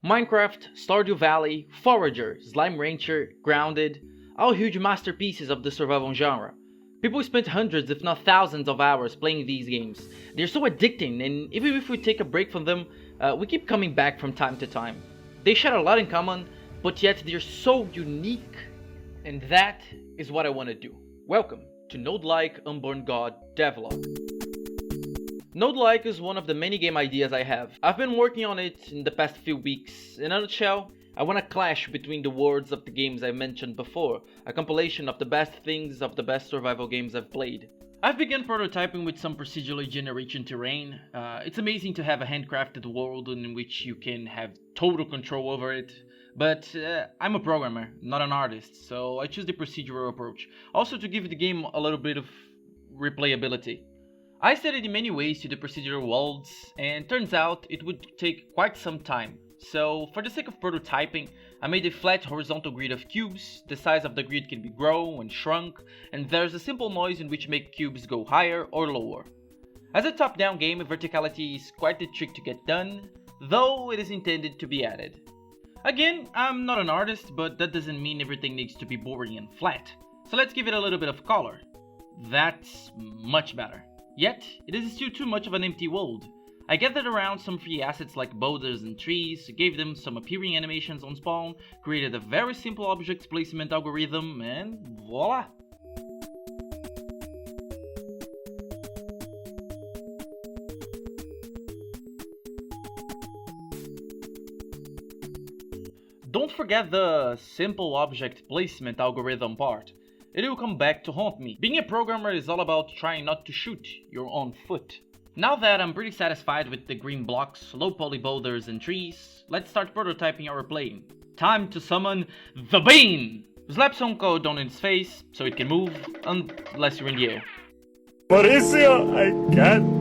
Minecraft, Stardew Valley, Forager, Slime Rancher, Grounded, all huge masterpieces of the survival genre. People spent hundreds if not thousands of hours playing these games. They're so addicting, and even if we take a break from them, we keep coming back from time to time. They share a lot in common, but yet they're so unique. And that is what I want to do. Welcome to Node-like Unborn God Devlog. Node-like is one of the many game ideas I have. I've been working on it in the past few weeks. In a nutshell, I want a clash between the worlds of the games I mentioned before, a compilation of the best things of the best survival games I've played. I've begun prototyping with some procedurally generated terrain. It's amazing to have a handcrafted world in which you can have total control over it. But I'm a programmer, not an artist, so I choose the procedural approach. Also to give the game a little bit of replayability. I studied in many ways to the procedural worlds, and turns out it would take quite some time. So, for the sake of prototyping, I made a flat horizontal grid of cubes. The size of the grid can be grown and shrunk, and there's a simple noise in which make cubes go higher or lower. As a top-down game, verticality is quite the trick to get done, though it is intended to be added. Again, I'm not an artist, but that doesn't mean everything needs to be boring and flat. So let's give it a little bit of color. That's much better. Yet, it is still too much of an empty world. I gathered around some free assets like boulders and trees, gave them some appearing animations on spawn, created a very simple object placement algorithm, and voila! Don't forget the simple object placement algorithm part. It will come back to haunt me. Being a programmer is all about trying not to shoot your own foot. Now that I'm pretty satisfied with the green blocks, low poly boulders and trees, let's start prototyping our plane. Time to summon the Bean! Slap some code on its face so it can move, unless you're in the air. Mauricio, I can't.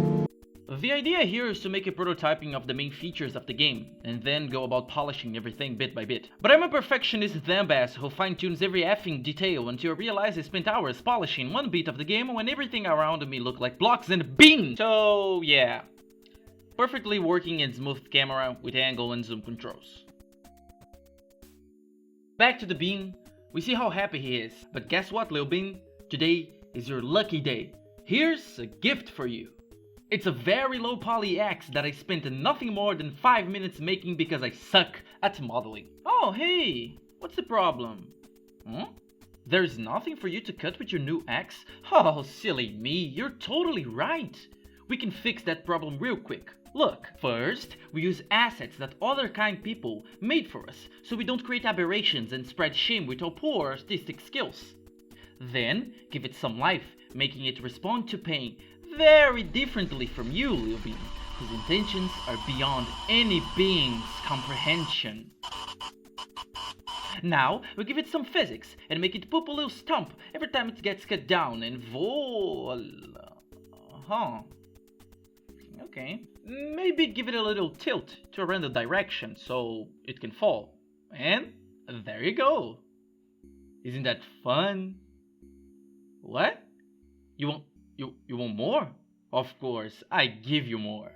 The idea here is to make a prototyping of the main features of the game, and then go about polishing everything bit by bit. But I'm a perfectionist dumbass who fine-tunes every effing detail until I realize I spent hours polishing one bit of the game when everything around me looked like blocks and beans! So yeah, perfectly working and smooth camera with angle and zoom controls. Back to the Bean, we see how happy he is. But guess what, Lil Bean? Today is your lucky day. Here's a gift for you. It's a very low poly axe that I spent nothing more than 5 minutes making because I suck at modeling. Oh hey, what's the problem? There's nothing for you to cut with your new axe? Oh silly me, you're totally right. We can fix that problem real quick. Look, first we use assets that other kind people made for us so we don't create aberrations and spread shame with our poor artistic skills. Then give it some life, making it respond to pain very differently from you, Lil Bean, whose intentions are beyond any being's comprehension. Now, we give it some physics and make it poop a little stump every time it gets cut down and voila. Okay. Maybe give it a little tilt to a random direction so it can fall. And there you go. Isn't that fun? What? You want more? Of course, I give you more.